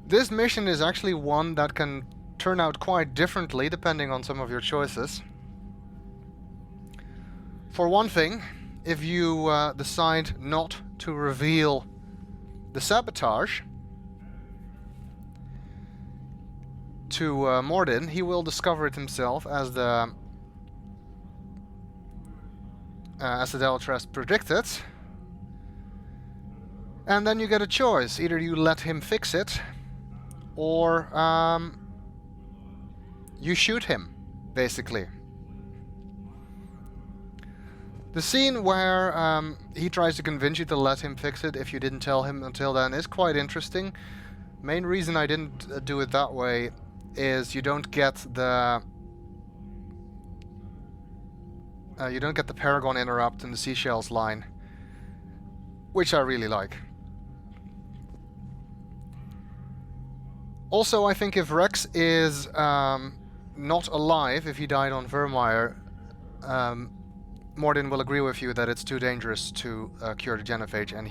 This mission is actually one that can turn out quite differently depending on some of your choices. For one thing, if you decide not to reveal the sabotage to Mordin, he will discover it himself as the Deltress predicted. And then you get a choice. Either you let him fix it, or you shoot him, basically. The scene where he tries to convince you to let him fix it if you didn't tell him until then is quite interesting. Main reason I didn't do it that way is you don't get the Paragon interrupt and the seashells line, which I really like. Also, I think if Rex is not alive, if he died on Vermeer, Mordin will agree with you that it's too dangerous to cure the Genophage, and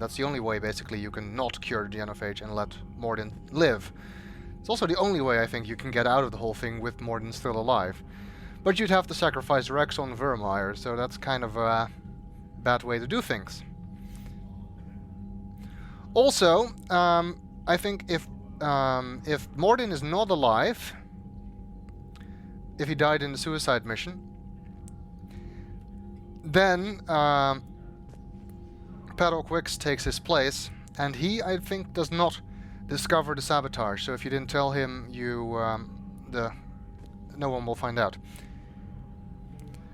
that's the only way, basically, you can not cure the Genophage and let Mordin live. It's also the only way I think you can get out of the whole thing with Mordin still alive. But you'd have to sacrifice Rex on Vermeer, so that's kind of a bad way to do things. Also, I think if Mordin is not alive, if he died in the suicide mission, then Paddock Wicks takes his place, and he, I think, does not discover the sabotage. So if you didn't tell him, no one will find out.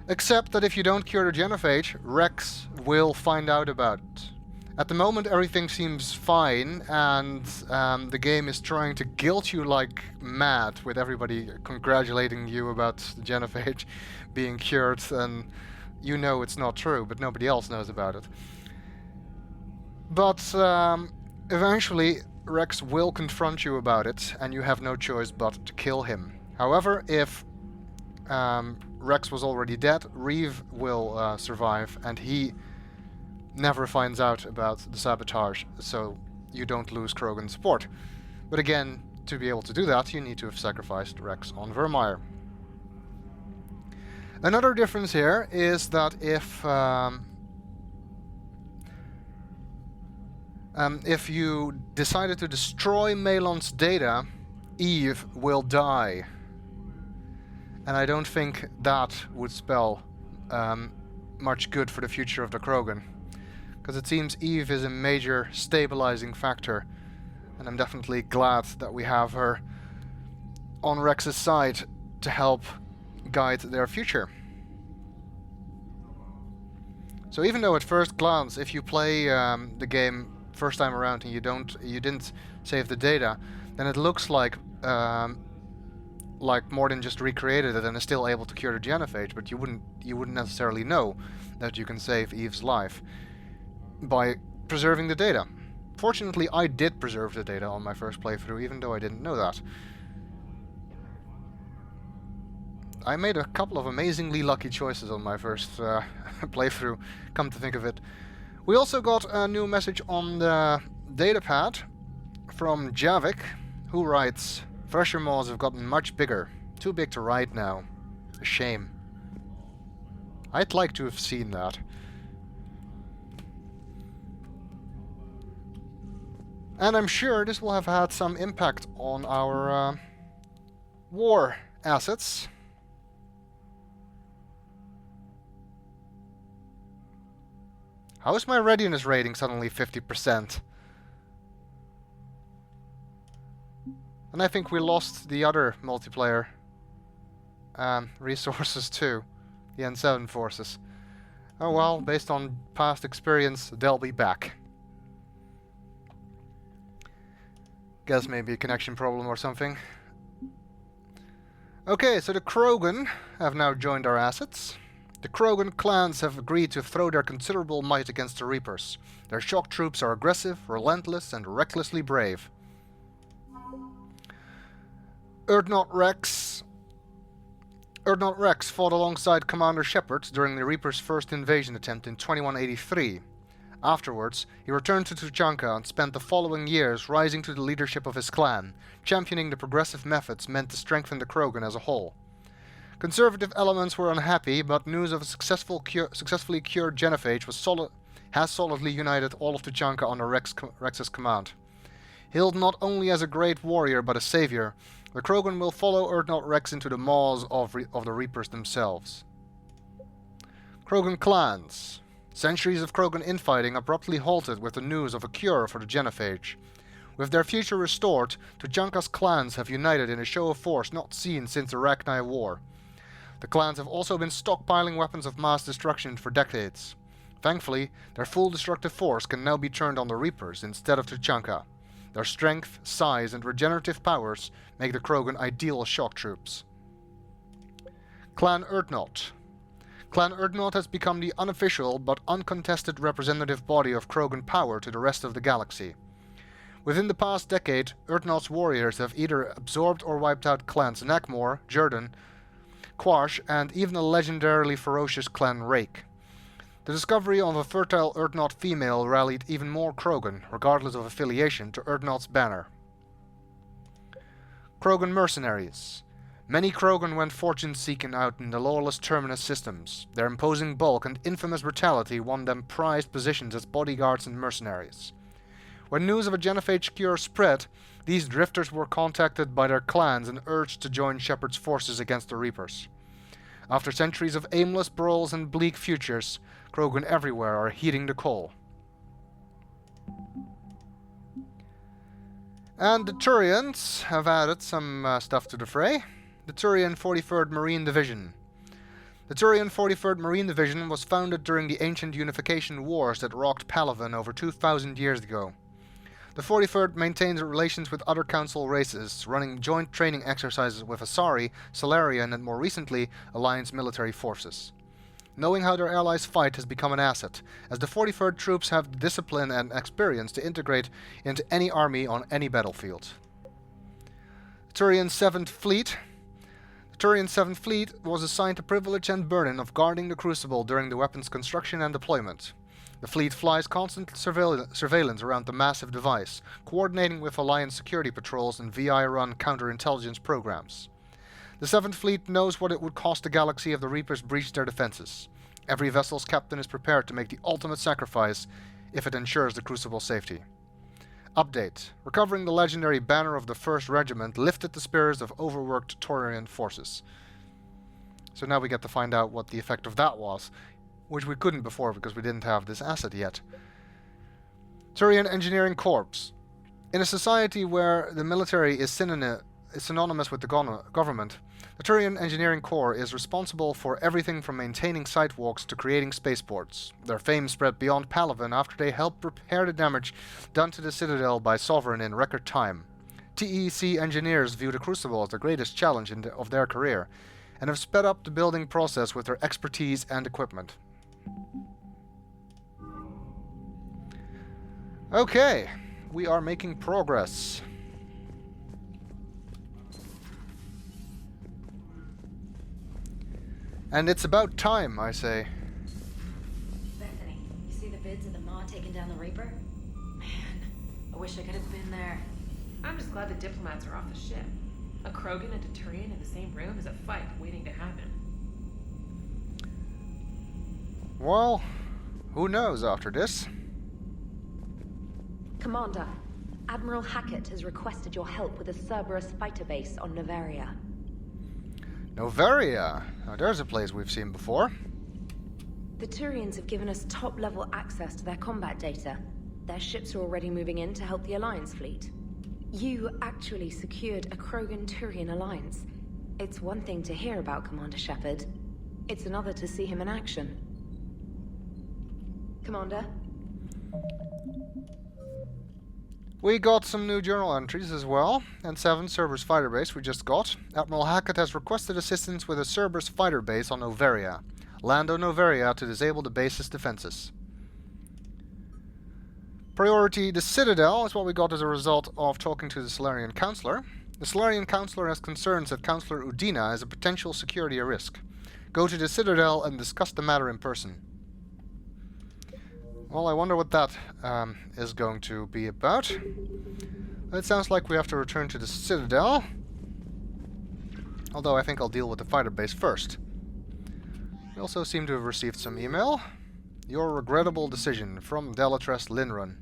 Except that if you don't cure the Genophage, Rex will find out about it. At the moment, everything seems fine, and the game is trying to guilt you like mad, with everybody congratulating you about the Genophage being cured, and you know it's not true, but nobody else knows about it. But eventually, Rex will confront you about it, and you have no choice but to kill him. However, if Rex was already dead, Reeve will survive, and he never finds out about the sabotage, so you don't lose Krogan support. But again, to be able to do that, you need to have sacrificed Rex on Vermeer. Another difference here is that if you decided to destroy Melon's data, Eve will die. And I don't think that would spell much good for the future of the Krogan. Because it seems Eve is a major stabilizing factor. And I'm definitely glad that we have her on Rex's side to help guide their future. So even though at first glance, if you play the game first time around and you didn't save the data, then it looks like Mordin just recreated it and is still able to cure the Genophage, but you wouldn't necessarily know that you can save Eve's life by preserving the data. Fortunately, I did preserve the data on my first playthrough, even though I didn't know that. I made a couple of amazingly lucky choices on my first playthrough, come to think of it. We also got a new message on the datapad from Javic, who writes, "Thresher maws have gotten much bigger. Too big to ride now. A shame." I'd like to have seen that. And I'm sure this will have had some impact on our war assets. How is my readiness rating suddenly 50%? And I think we lost the other multiplayer resources too, the N7 forces. Oh well, based on past experience, they'll be back. Guess maybe a connection problem or something. Okay, so the Krogan have now joined our assets. The Krogan clans have agreed to throw their considerable might against the Reapers. Their shock troops are aggressive, relentless, and recklessly brave. Urdnot Rex fought alongside Commander Shepard during the Reapers' first invasion attempt in 2183. Afterwards, he returned to Tuchanka and spent the following years rising to the leadership of his clan, championing the progressive methods meant to strengthen the Krogan as a whole. Conservative elements were unhappy, but news of a successfully cured Genophage has solidly united all of Tuchanka under Rex's command. Hailed not only as a great warrior but a savior, the Krogan will follow Urdnot Rex into the maws of the Reapers themselves. Krogan clans. Centuries of Krogan infighting abruptly halted with the news of a cure for the Genophage. With their future restored, Tuchanka's clans have united in a show of force not seen since the Rachni War. The clans have also been stockpiling weapons of mass destruction for decades. Thankfully, their full destructive force can now be turned on the Reapers instead of Tuchanka. Their strength, size, and regenerative powers make the Krogan ideal shock troops. Clan Urdnot. Clan Urdnot has become the unofficial but uncontested representative body of Krogan power to the rest of the galaxy. Within the past decade, Urdnot's warriors have either absorbed or wiped out clans Nakmor, Jordan, Quash, and even the legendarily ferocious clan Rake. The discovery of a fertile Urdnot female rallied even more Krogan, regardless of affiliation, to Urdnot's banner. Krogan mercenaries. Many Krogan went fortune-seeking out in the lawless Terminus systems. Their imposing bulk and infamous brutality won them prized positions as bodyguards and mercenaries. When news of a Genophage cure spread, these drifters were contacted by their clans and urged to join Shepard's forces against the Reapers. After centuries of aimless brawls and bleak futures, Krogan everywhere are heeding the call. And the Turians have added some stuff to the fray. The Turian 43rd Marine Division. The Turian 43rd Marine Division was founded during the ancient unification wars that rocked Palaven over 2,000 years ago. The 43rd maintains relations with other Council races, running joint training exercises with Asari, Salarian, and more recently, Alliance military forces. Knowing how their allies fight has become an asset, as the 43rd troops have the discipline and experience to integrate into any army on any battlefield. The Turian 7th Fleet. The Turian 7th Fleet was assigned the privilege and burden of guarding the Crucible during the weapon's construction and deployment. The fleet flies constant surveillance around the massive device, coordinating with Alliance security patrols and VI-run counterintelligence programs. The 7th Fleet knows what it would cost the galaxy if the Reapers breached their defenses. Every vessel's captain is prepared to make the ultimate sacrifice if it ensures the Crucible's safety. Update. Recovering the legendary banner of the 1st Regiment lifted the spirits of overworked Turian forces. So now we get to find out what the effect of that was, which we couldn't before because we didn't have this asset yet. Turian Engineering Corps. In a society where the military is synonymous with the government, the Turian Engineering Corps is responsible for everything from maintaining sidewalks to creating spaceports. Their fame spread beyond Palaven after they helped repair the damage done to the Citadel by Sovereign in record time. TEC engineers view the Crucible as the greatest challenge of their career, and have sped up the building process with their expertise and equipment. Okay, we are making progress. And it's about time, I say. Bethany, you see the vids of the Maw taking down the Reaper? Man, I wish I could have been there. I'm just glad the diplomats are off the ship. A Krogan and a Turian in the same room is a fight waiting to happen. Well, who knows after this? Commander, Admiral Hackett has requested your help with a Cerberus fighter base on Novaria. Novaria. Now there's a place we've seen before. The Turians have given us top-level access to their combat data. Their ships are already moving in to help the Alliance fleet. You actually secured a Krogan-Turian alliance. It's one thing to hear about Commander Shepard. It's another to see him in action. Commander? We got some new journal entries as well, and 7 Cerberus fighter base we just got. Admiral Hackett has requested assistance with a Cerberus fighter base on Novaria. Land on Novaria to disable the base's defenses. Priority the Citadel is what we got as a result of talking to the Salarian Councillor. The Salarian Councillor has concerns that Councillor Udina is a potential security risk. Go to the Citadel and discuss the matter in person. Well, I wonder what that is going to be about. It sounds like we have to return to the Citadel. Although I think I'll deal with the fighter base first. We also seem to have received some email. Your regrettable decision from Delatress Linrun.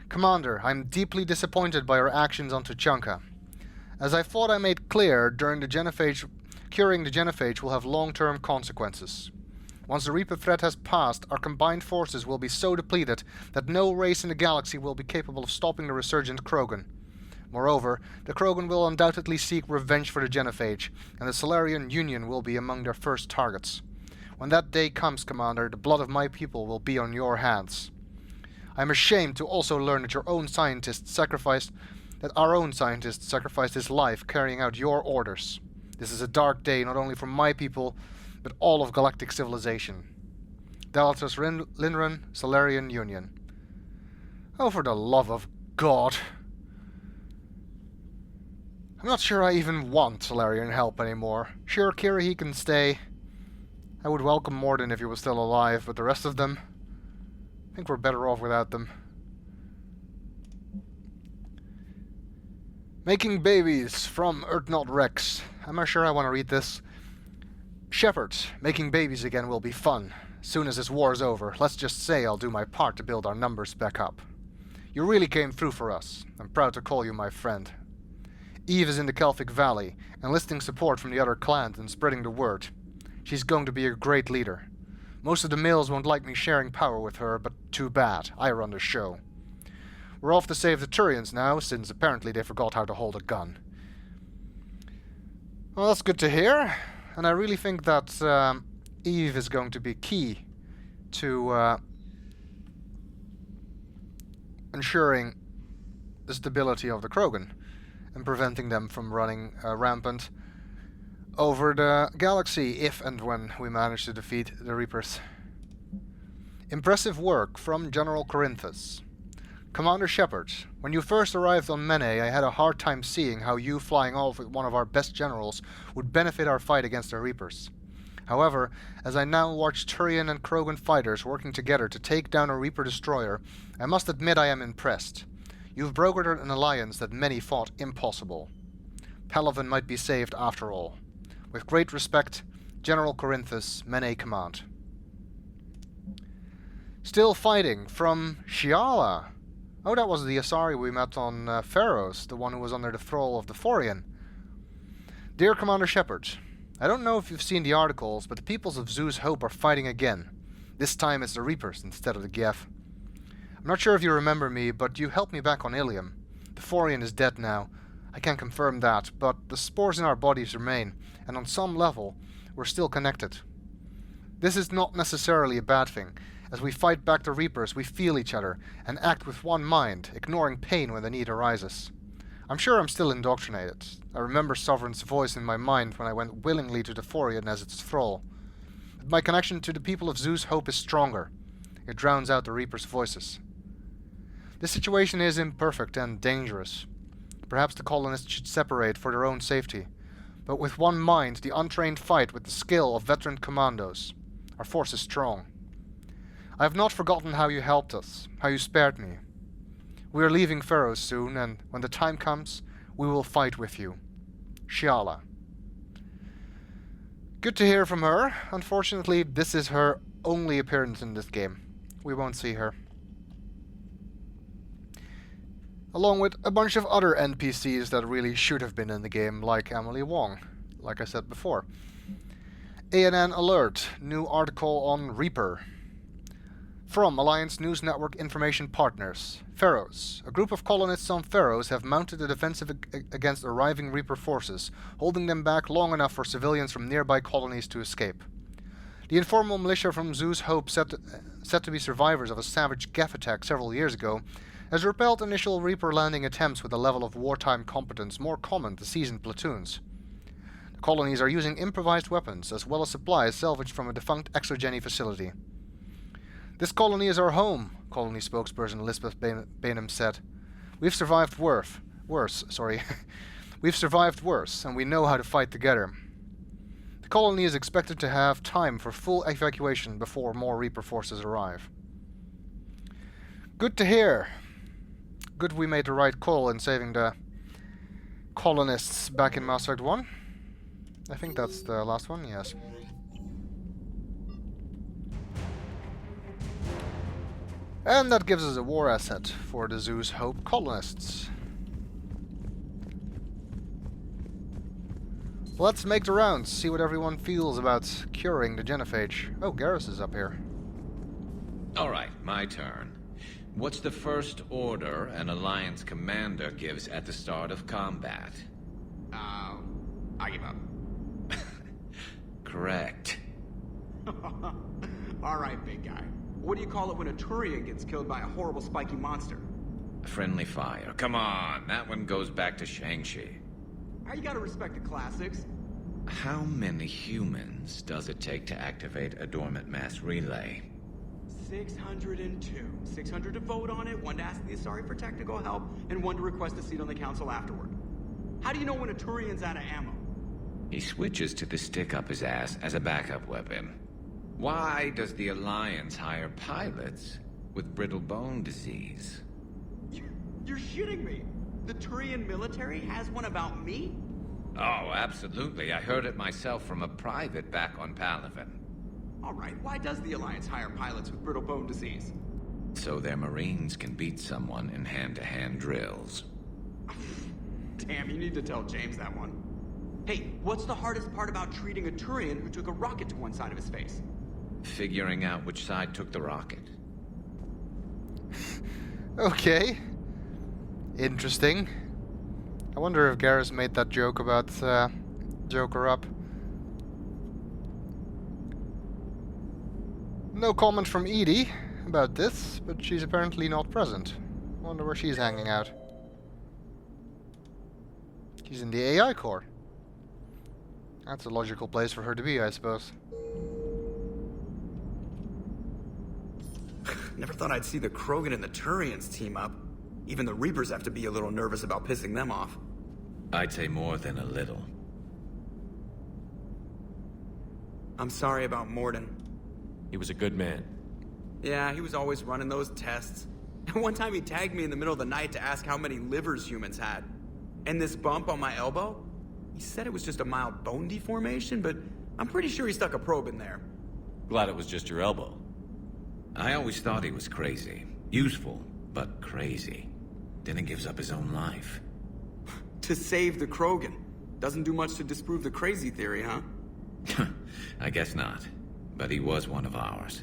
Commander, I'm deeply disappointed by your actions on Tuchanka. As I thought I made clear during the Genophage, curing the Genophage will have long-term consequences. Once the Reaper threat has passed, our combined forces will be so depleted that no race in the galaxy will be capable of stopping the resurgent Krogan. Moreover, the Krogan will undoubtedly seek revenge for the Genophage, and the Solarian Union will be among their first targets. When that day comes, Commander, the blood of my people will be on your hands. I am ashamed to also learn that our own scientist sacrificed his life carrying out your orders. This is a dark day not only for my people, but all of galactic civilization. Delatress Linrun, Solarian Union. Oh, for the love of God. I'm not sure I even want Solarian help anymore. Sure, Kira, can stay. I would welcome Morden if he was still alive, but the rest of them, I think we're better off without them. Making babies from Earthnaut Rex. I'm not sure I want to read this. Shepard, making babies again will be fun. Soon as this war is over, let's just say I'll do my part to build our numbers back up. You really came through for us. I'm proud to call you my friend. Eve is in the Kelphic Valley, enlisting support from the other clans and spreading the word. She's going to be a great leader. Most of the males won't like me sharing power with her, but too bad. I run the show. We're off to save the Turians now, since apparently they forgot how to hold a gun. Well, that's good to hear. And I really think that Eve is going to be key to ensuring the stability of the Krogan and preventing them from running rampant over the galaxy if and when we manage to defeat the Reapers. Impressive work from General Corinthus. Commander Shepard, when you first arrived on Mene, I had a hard time seeing how you flying off with one of our best generals would benefit our fight against the Reapers. However, as I now watch Turian and Krogan fighters working together to take down a Reaper destroyer, I must admit I am impressed. You've brokered an alliance that many thought impossible. Palaven might be saved after all. With great respect, General Corinthus, Mene Command. Still fighting from Shiala. Oh, that was the Asari we met on Pharos, the one who was under the thrall of the Thorian. Dear Commander Shepard, I don't know if you've seen the articles, but the peoples of Zeus Hope are fighting again. This time it's the Reapers instead of the Geth. I'm not sure if you remember me, but you helped me back on Ilium. The Thorian is dead now. I can confirm that, but the spores in our bodies remain, and on some level, we're still connected. This is not necessarily a bad thing. As we fight back the Reapers, we feel each other, and act with one mind, ignoring pain when the need arises. I'm sure I'm still indoctrinated. I remember Sovereign's voice in my mind when I went willingly to the Thorian as its thrall. But my connection to the people of Zeus Hope is stronger. It drowns out the Reapers' voices. This situation is imperfect and dangerous. Perhaps the colonists should separate for their own safety. But with one mind, the untrained fight with the skill of veteran commandos. Our force is strong. I have not forgotten how you helped us, how you spared me. We are leaving Pharos soon, and when the time comes, we will fight with you. Shiala. Good to hear from her. Unfortunately, this is her only appearance in this game. We won't see her. Along with a bunch of other NPCs that really should have been in the game, like Emily Wong, like I said before. ANN Alert, new article on Reaper. From Alliance News Network Information Partners. Pharos. A group of colonists on Pharos have mounted a defensive against arriving Reaper forces, holding them back long enough for civilians from nearby colonies to escape. The informal militia from Zeus Hope, said to be survivors of a savage Geth attack several years ago, has repelled initial Reaper landing attempts with a level of wartime competence more common to seasoned platoons. The colonies are using improvised weapons, as well as supplies salvaged from a defunct exogeny facility. This colony is our home, colony spokesperson Elizabeth Bainham said. We've survived worse, We've survived worse, and we know how to fight together. The colony is expected to have time for full evacuation before more Reaper forces arrive. Good to hear. Good we made the right call in saving the colonists back in Mass Effect 1. I think that's the last one, yes. And that gives us a war asset for the Zeus Hope colonists. Let's make the rounds, see what everyone feels about curing the Genophage. Oh, Garrus is up here. Alright, my turn. What's the first order an Alliance commander gives at the start of combat? I give up. Correct. Alright, big guy. What do you call it when a Turian gets killed by a horrible spiky monster? Friendly fire. Come on, that one goes back to Shang-Chi. How you gotta respect the classics? How many humans does it take to activate a dormant mass relay? 602. 600 to vote on it, 1 to ask the Asari for technical help, and 1 to request a seat on the council afterward. How do you know when a Turian's out of ammo? He switches to the stick up his ass as a backup weapon. Why does the Alliance hire pilots with brittle bone disease? You're shitting me! The Turian military has one about me? Oh, absolutely. I heard it myself from a private back on Palaven. Alright, why does the Alliance hire pilots with brittle bone disease? So their Marines can beat someone in hand-to-hand drills. Damn, you need to tell James that one. Hey, what's the hardest part about treating a Turian who took a rocket to one side of his face? Figuring out which side took the rocket. Okay. Interesting. I wonder if Garrus made that joke about Joker up. No comment from Edie about this, but she's apparently not present. Wonder where she's hanging out. She's in the AI core. That's a logical place for her to be, I suppose. Never thought I'd see the Krogan and the Turians team up. Even the Reapers have to be a little nervous about pissing them off. I'd say more than a little. I'm sorry about Morden. He was a good man. Yeah, he was always running those tests. One time he tagged me in the middle of the night to ask how many livers humans had. And this bump on my elbow? He said it was just a mild bone deformation, but I'm pretty sure he stuck a probe in there. Glad it was just your elbow. I always thought he was crazy. Useful, but crazy. Then he gives up his own life. To save the Krogan. Doesn't do much to disprove the crazy theory, huh? I guess not. But he was one of ours.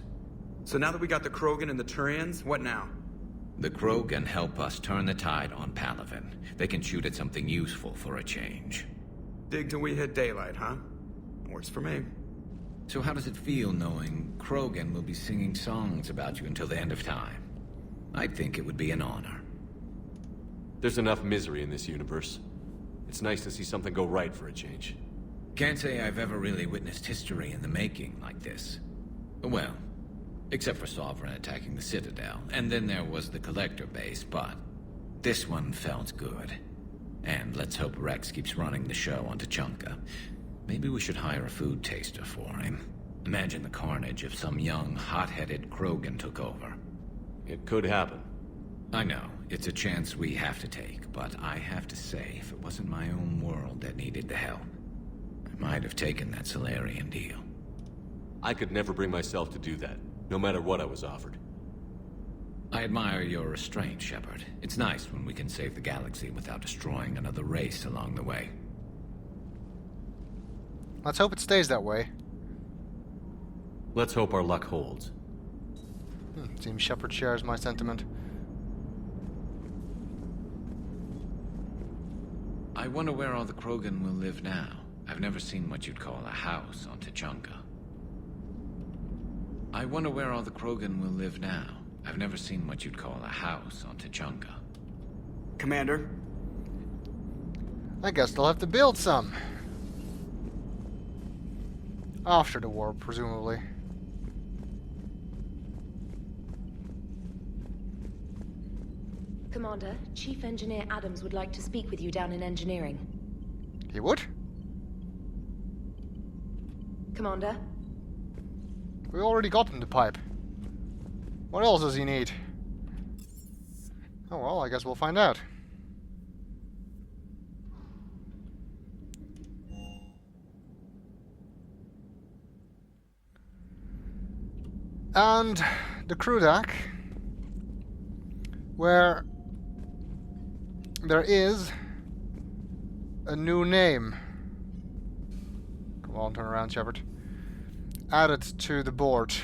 So now that we got the Krogan and the Turians, what now? The Krogan help us turn the tide on Palaven. They can shoot at something useful for a change. Dig till we hit daylight, huh? Works for me. So how does it feel knowing Krogan will be singing songs about you until the end of time? I'd think it would be an honor. There's enough misery in this universe. It's nice to see something go right for a change. Can't say I've ever really witnessed history in the making like this. Well, except for Sovereign attacking the Citadel, and then there was the Collector base, but this one felt good. And let's hope Rex keeps running the show on Tuchanka. Maybe we should hire a food taster for him. Imagine the carnage if some young, hot-headed Krogan took over. It could happen. I know, it's a chance we have to take, but I have to say, if it wasn't my own world that needed the help, I might have taken that Solarian deal. I could never bring myself to do that, no matter what I was offered. I admire your restraint, Shepard. It's nice when we can save the galaxy without destroying another race along the way. Let's hope it stays that way. Let's hope our luck holds. Seems Shepard shares my sentiment. I wonder where all the Krogan will live now. I've never seen what you'd call a house on Tuchanka. I wonder where all the Krogan will live now. I've never seen what you'd call a house on Tuchanka. Commander? I guess they'll have to build some. After the war, presumably. Commander, Chief Engineer Adams would like to speak with you down in engineering. He would? Commander? We already got him the pipe. What else does he need? Oh well, I guess we'll find out. And the crew deck, where there is a new name. Come on, turn around, Shepard. Added to the board.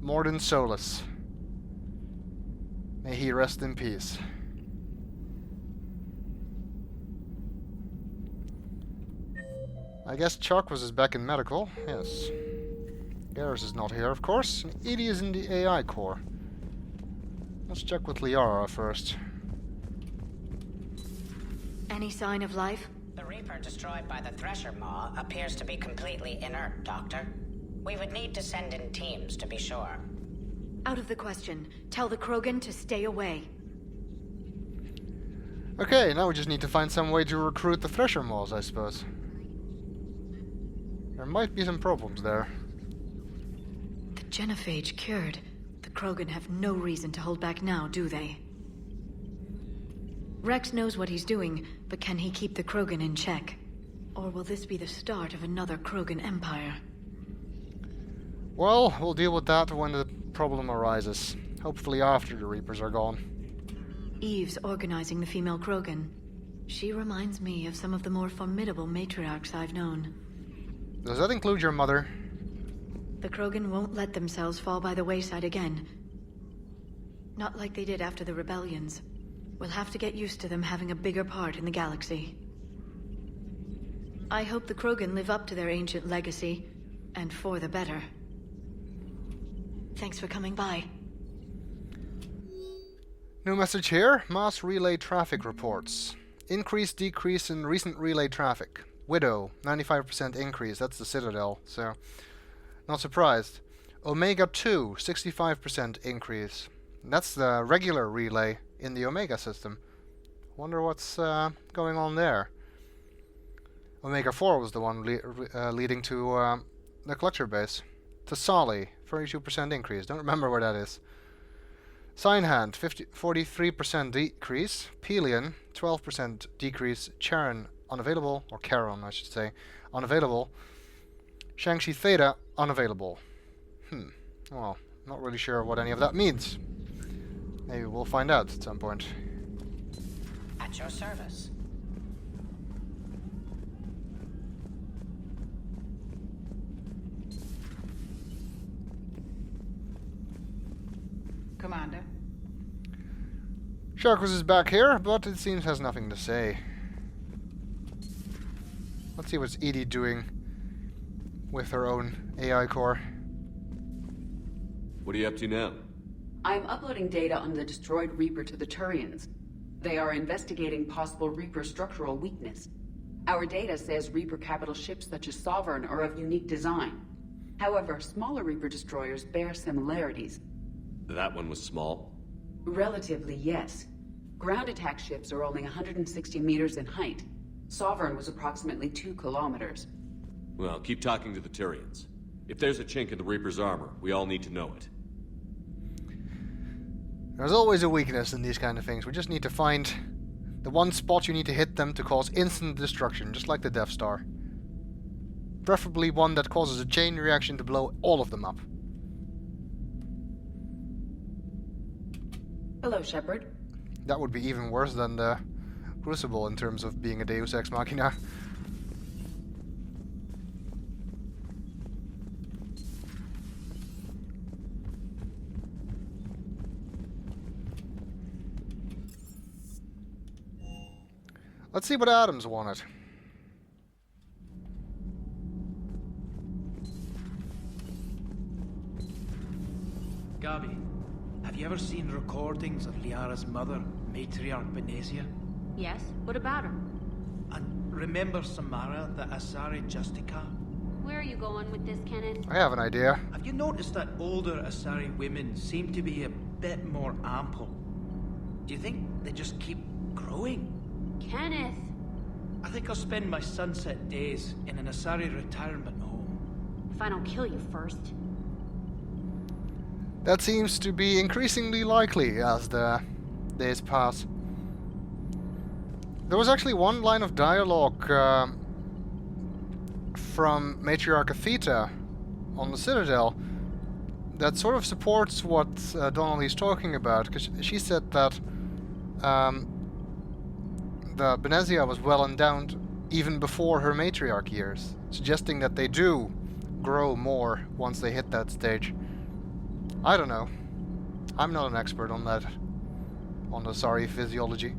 Morden Solus. May he rest in peace. I guess Chuck is back in medical, yes. Garrus is not here, of course. And Edie is in the AI core. Let's check with Liara first. Any sign of life? The Reaper destroyed by the Thresher Maw appears to be completely inert, Doctor. We would need to send in teams to be sure. Out of the question. Tell the Krogan to stay away. Okay, now we just need to find some way to recruit the Thresher Maws, I suppose. There might be some problems there. The Genophage cured. The Krogan have no reason to hold back now, do they? Rex knows what he's doing, but can he keep the Krogan in check? Or will this be the start of another Krogan empire? Well, we'll deal with that when the problem arises. Hopefully after the Reapers are gone. Eve's organizing the female Krogan. She reminds me of some of the more formidable matriarchs I've known. Does that include your mother? The Krogan won't let themselves fall by the wayside again. Not like they did after the rebellions. We'll have to get used to them having a bigger part in the galaxy. I hope the Krogan live up to their ancient legacy, and for the better. Thanks for coming by. New message here. Mass relay traffic reports. Increase, decrease in recent relay traffic. Widow, 95% increase. That's the Citadel, so not surprised. Omega 2, 65% increase. That's the regular relay in the Omega system. Wonder what's going on there. Omega 4 was the one leading to the collector base. Tassali, 32% increase. Don't remember where that is. Signhand, 43% decrease. Pelion, 12% decrease. Charon, unavailable. Or Charon, I should say. Unavailable. Shang-Chi Theta, unavailable. Well, not really sure what any of that means. Maybe we'll find out at some point. At your service. Commander. Sharkus is back here, but it seems has nothing to say. Let's see what's Edie doing with her own AI core. What are you up to now? I'm uploading data on the destroyed Reaper to the Turians. They are investigating possible Reaper structural weakness. Our data says Reaper capital ships such as Sovereign are of unique design. However, smaller Reaper destroyers bear similarities. That one was small? Relatively, yes. Ground attack ships are only 160 meters in height. Sovereign was approximately 2 kilometers. Well, keep talking to the Turians. If there's a chink in the Reaper's armor, we all need to know it. There's always a weakness in these kind of things. We just need to find the one spot you need to hit them to cause instant destruction, just like the Death Star. Preferably one that causes a chain reaction to blow all of them up. Hello, Shepard. That would be even worse than the Crucible in terms of being a Deus Ex Machina. Let's see what Adams wanted. Gabi, have you ever seen recordings of Liara's mother, Matriarch Benezia? Yes? What about her? And remember Samara, the Asari Justica? Where are you going with this, Kenneth? I have an idea. Have you noticed that older Asari women seem to be a bit more ample? Do you think they just keep growing? Kenneth! I think I'll spend my sunset days in an Asari retirement home. If I don't kill you first. That seems to be increasingly likely as the days pass. There was actually one line of dialogue from Matriarch Theta on the Citadel that sort of supports what Donnelly's talking about, because she said that the Benezia was well endowed even before her Matriarch years, suggesting that they do grow more once they hit that stage. I don't know. I'm not an expert on that, on the Asari physiology.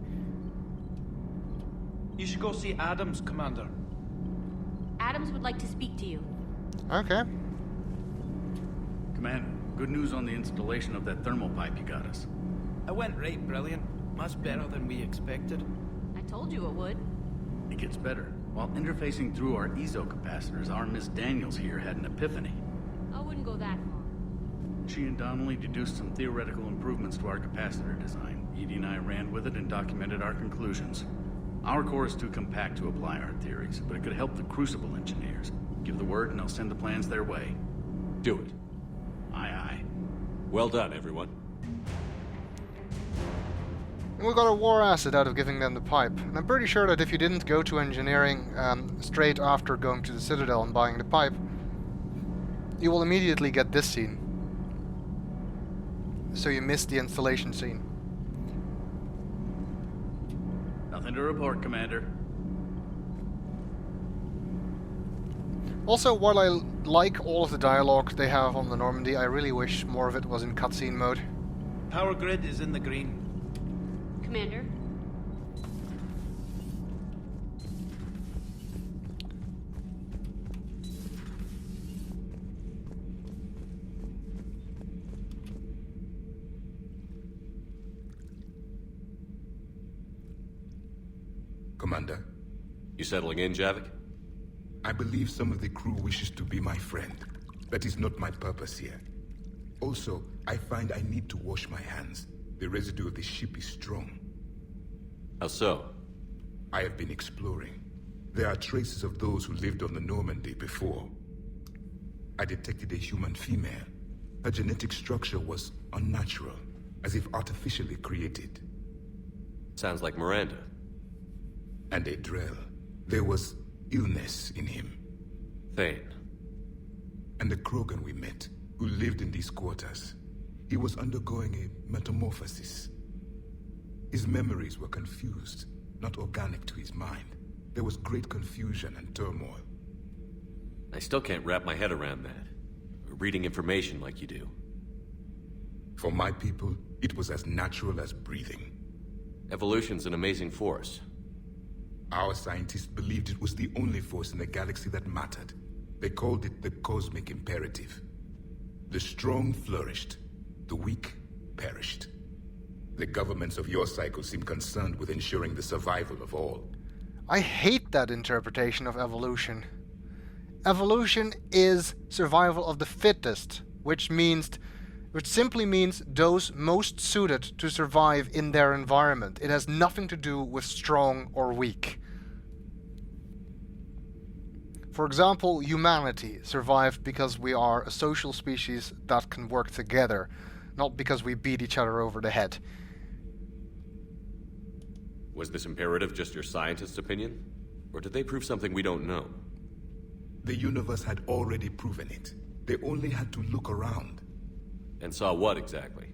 You should go see Adams, Commander. Adams would like to speak to you. Okay. Commander, good news on the installation of that thermal pipe you got us. It went right brilliant. Much better than we expected. I told you it would. It gets better. While interfacing through our ESO capacitors, our Miss Daniels here had an epiphany. I wouldn't go that far. She and Donnelly deduced some theoretical improvements to our capacitor design. Edie and I ran with it and documented our conclusions. Our core is too compact to apply our theories, but it could help the Crucible engineers. Give the word and I'll send the plans their way. Do it. Aye, aye. Well done, everyone. And we got a war asset out of giving them the pipe. And I'm pretty sure that if you didn't go to engineering straight after going to the Citadel and buying the pipe, you will immediately get this scene. So you missed the installation scene. Nothing to report, Commander. Also, while I like all of the dialogue they have on the Normandy, I really wish more of it was in cutscene mode. Power grid is in the green. Commander? Commander? You settling in, Javic? I believe some of the crew wishes to be my friend. That is not my purpose here. Also, I find I need to wash my hands. The residue of the ship is strong. How so? I have been exploring. There are traces of those who lived on the Normandy before. I detected a human female. Her genetic structure was unnatural, as if artificially created. Sounds like Miranda. And a Drell. There was illness in him. Thane. And the Krogan we met, who lived in these quarters. He was undergoing a metamorphosis. His memories were confused, not organic to his mind. There was great confusion and turmoil. I still can't wrap my head around that. Reading information like you do. For my people, it was as natural as breathing. Evolution's an amazing force. Our scientists believed it was the only force in the galaxy that mattered. They called it the cosmic imperative. The strong flourished, the weak perished. The governments of your cycle seem concerned with ensuring the survival of all. I hate that interpretation of evolution. Evolution is survival of the fittest, which simply means those most suited to survive in their environment. It has nothing to do with strong or weak. For example, humanity survived because we are a social species that can work together, not because we beat each other over the head. Was this imperative just your scientist's opinion? Or did they prove something we don't know? The universe had already proven it. They only had to look around. And saw what exactly?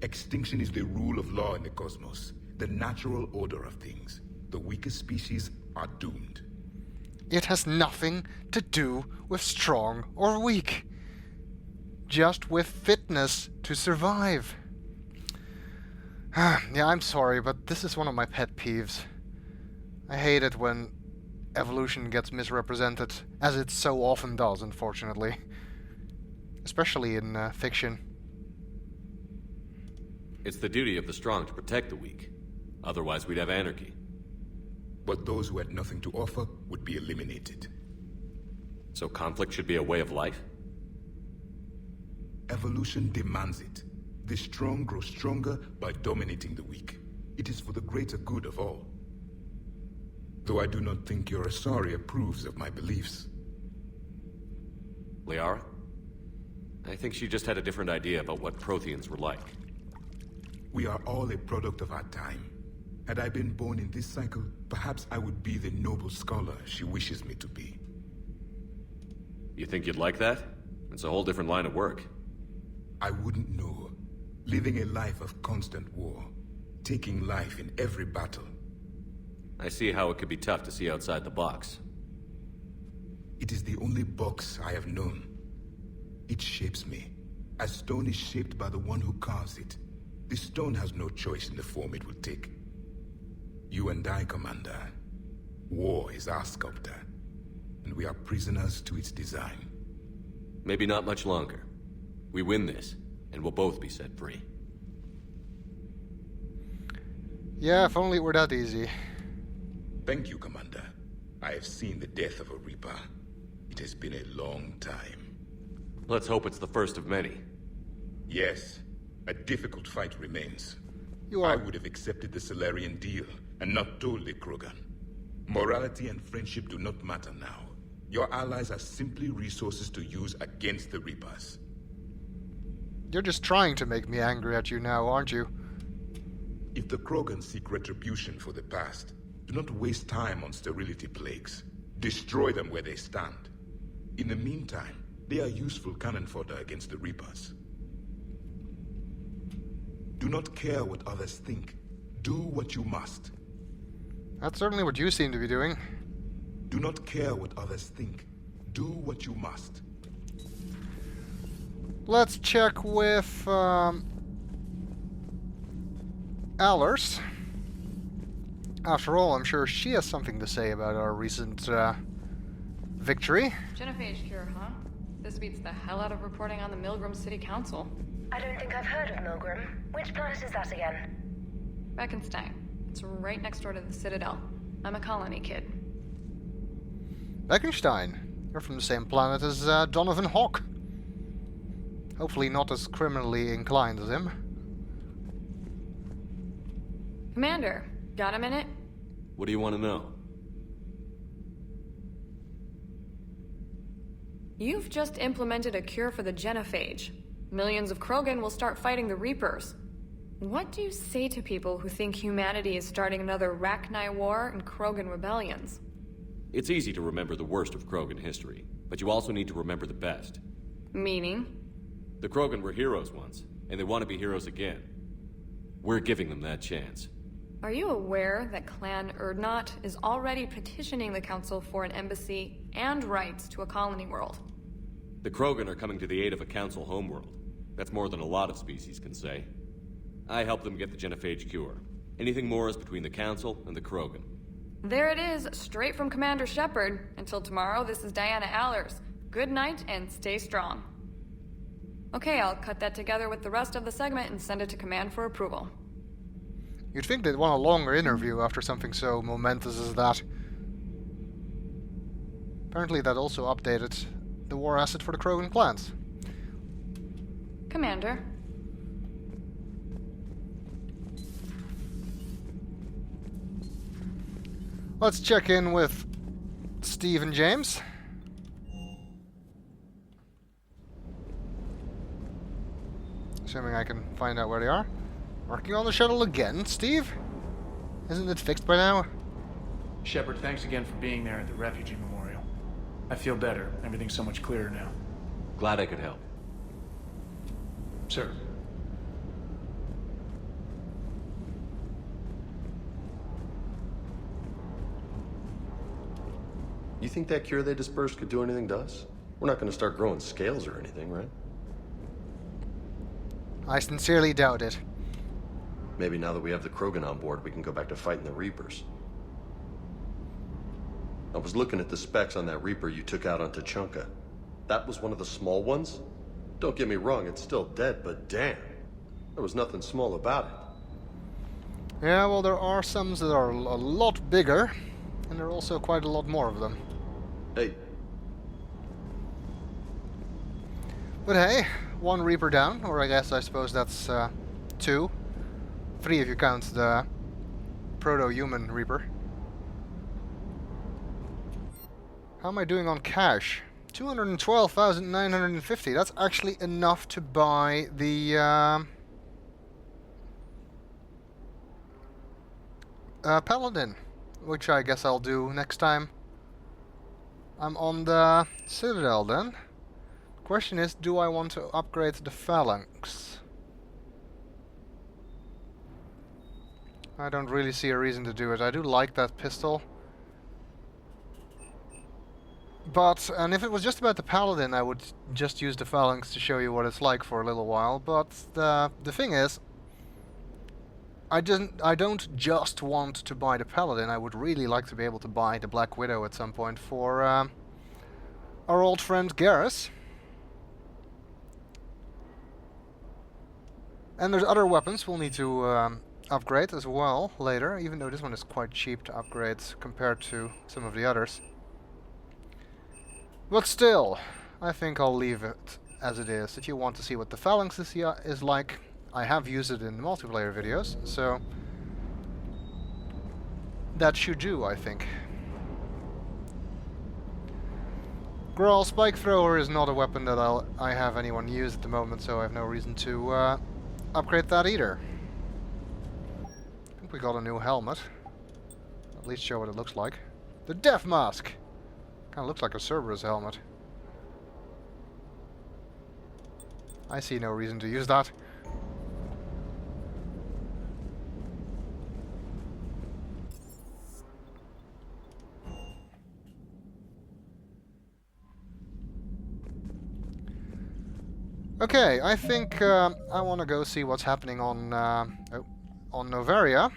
Extinction is the rule of law in the cosmos, the natural order of things. The weakest species are doomed. It has nothing to do with strong or weak. Just with fitness to survive. Yeah, I'm sorry, but this is one of my pet peeves. I hate it when evolution gets misrepresented, as it so often does, unfortunately. Especially in fiction. It's the duty of the strong to protect the weak. Otherwise we'd have anarchy. But those who had nothing to offer would be eliminated. So conflict should be a way of life? Evolution demands it. The strong grow stronger by dominating the weak. It is for the greater good of all. Though I do not think your Asari approves of my beliefs. Liara? I think she just had a different idea about what Protheans were like. We are all a product of our time. Had I been born in this cycle, perhaps I would be the noble scholar she wishes me to be. You think you'd like that? It's a whole different line of work. I wouldn't know. Living a life of constant war. Taking life in every battle. I see how it could be tough to see outside the box. It is the only box I have known. It shapes me, as stone is shaped by the one who carves it. The stone has no choice in the form it will take. You and I, Commander. War is our sculptor, and we are prisoners to its design. Maybe not much longer. We win this, and we'll both be set free. Yeah, if only it were that easy. Thank you, Commander. I have seen the death of a Reaper. It has been a long time. Let's hope it's the first of many. Yes, a difficult fight remains. You are... I would have accepted the Solarian deal and not told the Krogan. Morality and friendship do not matter now. Your allies are simply resources to use against the Reapers. You're just trying to make me angry at you now, aren't you? If the Krogan seek retribution for the past, do not waste time on sterility plagues. Destroy them where they stand. In the meantime, they are useful cannon fodder against the Reapers. Do not care what others think. Do what you must. That's certainly what you seem to be doing. Do not care what others think. Do what you must. Let's check with Allers. After all, I'm sure she has something to say about our recent victory. Genophage cure, huh? This beats the hell out of reporting on the Milgram City Council. I don't think I've heard of Milgram. Which planet is that again? Beckenstein. It's right next door to the Citadel. I'm a colony kid. Beckenstein? You're from the same planet as Donovan Hawk. Hopefully not as criminally inclined as him. Commander, got a minute? What do you want to know? You've just implemented a cure for the Genophage. Millions of Krogan will start fighting the Reapers. What do you say to people who think humanity is starting another Rachni War and Krogan rebellions? It's easy to remember the worst of Krogan history, but you also need to remember the best. Meaning? The Krogan were heroes once, and they want to be heroes again. We're giving them that chance. Are you aware that Clan Urdnot is already petitioning the Council for an embassy and rights to a colony world? The Krogan are coming to the aid of a Council homeworld. That's more than a lot of species can say. I helped them get the Genophage cure. Anything more is between the Council and the Krogan. There it is, straight from Commander Shepard. Until tomorrow, this is Diana Allers. Good night and stay strong. Okay, I'll cut that together with the rest of the segment and send it to Command for approval. You'd think they'd want a longer interview after something so momentous as that. Apparently that also updated the war asset for the Krogan clans. Commander. Let's check in with Steve and James. Assuming I can find out where they are. Working on the shuttle again, Steve? Isn't it fixed by now? Shepard, thanks again for being there at the Refugee Memorial. I feel better. Everything's so much clearer now. Glad I could help. Sir. You think that cure they dispersed could do anything to us? We're not going to start growing scales or anything, right? I sincerely doubt it. Maybe now that we have the Krogan on board, we can go back to fighting the Reapers. I was looking at the specs on that Reaper you took out on Tuchanka. That was one of the small ones? Don't get me wrong, it's still dead, but damn. There was nothing small about it. Yeah, well, there are some that are a lot bigger, and there are also quite a lot more of them. Hey. But hey, one Reaper down, or I suppose that's 2. 3 if you count the proto-human Reaper. How am I doing on cash? 212,950. That's actually enough to buy the Paladin, which I guess I'll do next time I'm on the Citadel then. Question is, do I want to upgrade the Phalanx? I don't really see a reason to do it. I do like that pistol. But, and if it was just about the Paladin, I would just use the Phalanx to show you what it's like for a little while. But the thing is, I don't just want to buy the Paladin. I would really like to be able to buy the Black Widow at some point for our old friend Garrus. And there's other weapons we'll need to upgrade as well later, even though this one is quite cheap to upgrade compared to some of the others. But still, I think I'll leave it as it is. If you want to see what the Phalanx is like, I have used it in the multiplayer videos, so that should do, I think. Grawl Spike Thrower is not a weapon that I have anyone use at the moment, so I have no reason to upgrade that either. I think we got a new helmet. At least show what it looks like. The Death Mask! Kinda looks like a Cerberus helmet. I see no reason to use that. Okay, I think I want to go see what's happening on Novaria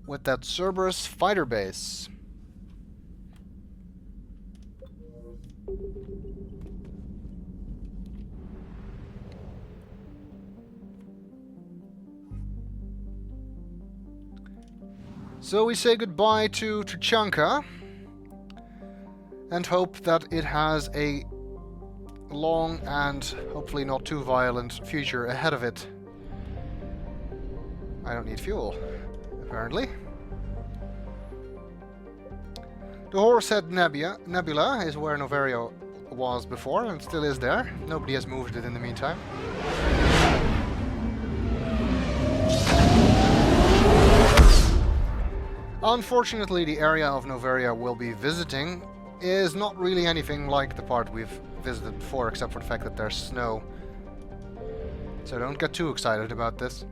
with that Cerberus fighter base. So we say goodbye to Tuchanka and hope that it has a long and hopefully not too violent future ahead of it. I don't need fuel, apparently. The Horsehead Nebula is where Novaria was before and still is there. Nobody has moved it in the meantime. Unfortunately, the area of Novaria we'll be visiting is not really anything like the part we've visited before, except for the fact that there's snow. So don't get too excited about this.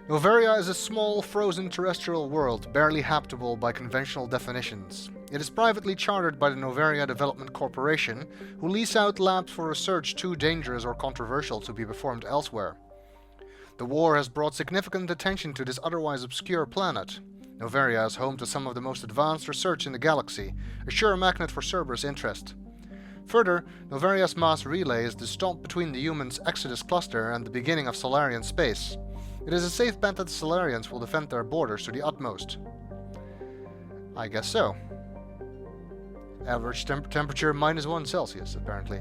Novaria is a small, frozen terrestrial world, barely habitable by conventional definitions. It is privately chartered by the Novaria Development Corporation, who lease out labs for research too dangerous or controversial to be performed elsewhere. The war has brought significant attention to this otherwise obscure planet. Novaria is home to some of the most advanced research in the galaxy, a sure magnet for Cerberus interest. Further, Novaria's mass relay is the stop between the humans' Exodus cluster and the beginning of Solarian space. It is a safe bet that the Solarians will defend their borders to the utmost. I guess so. Average temperature -1 Celsius, apparently.